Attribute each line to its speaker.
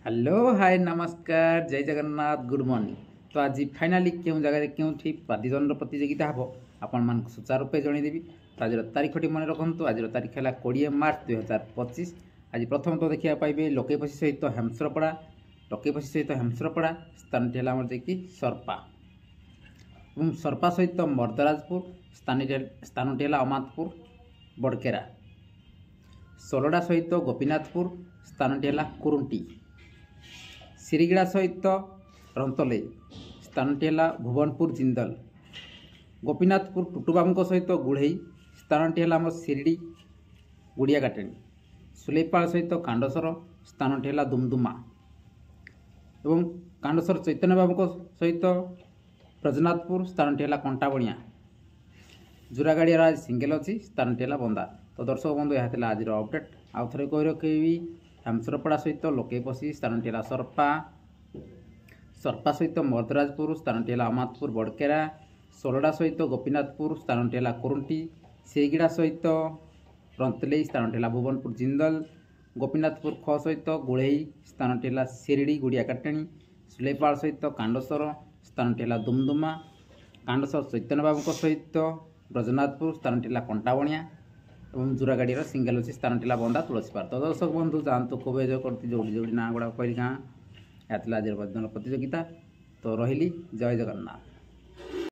Speaker 1: Hello hi नमस्कार जय Jagannath good morning. तो आज फाइनाली क्यों जगह क्यों वाद्यदंड प्रतियोगिता हम आपण मान सुचारूपे जनईदेवी। तो आज तारीखटी मन रखु। आज तारीख है 20 मार्च 2025। आज प्रथम तो देखा पाइबे लोकेपसी सहित हेमसरपड़ा। लोकेपसी सहित हेमसरपड़ा स्थान है सरपा और सरपा सहित मर्दराजपुर स्थानटी है अमातपुर बड़केरा। सोलडा सहित गोपीनाथपुर स्थानटी है कुरुंटी। सिरिगड़ा सहित रंतले स्थानटी है भुवनपुर जिंदल। गोपीनाथपुर टुटुबाबू सहित गुढ़ई स्थानटी है सिरडी गुड़िया काटेणी। सुलेपाल सहित कांडसर स्थानटी है दुमदुमा एवं कांडसर चैतन्य बाबू सहित ब्रजनाथपुर स्थानटी है कंटाबणिया। जुरागाड़िया आज सिंगल अच्छी स्थानटी है बंदा। तो दर्शक बंधु यह आज अपडेट आउ थे कही रखी। हेमसरपड़ा सहित लोकेपसी स्थानटी है सरपा। सरपा सहित मर्दराजपुर स्थानटी है अमातपुर बड़केरा। सोलडा सहित गोपीनाथपुर स्थानटी है कुरुंटी। सिरिगड़ा सहित रंतले स्थानटी है भुवनपुर जिंदल। गोपीनाथपुर ख सहित गुड़ई स्थानटी है सिरडी गुड़िया काटेणी। सुलेपाल सहित कांडसर स्थानटी है दुमदुमा। कांडसर चैतन्य बाबू सहित ब्रजनाथपुर स्थानटी है कंटाबणिया और जुरागाड़िया सिंगल अच्छी स्थानटी है बंदा तुलसीपार। तो दर्शक बंधु जातु खूब एंजय करती जोड़ी जोड़ी ना गुड़ा कह आज वाद्यदंड प्रतियोगिता। तो रही जय जगन्नाथ।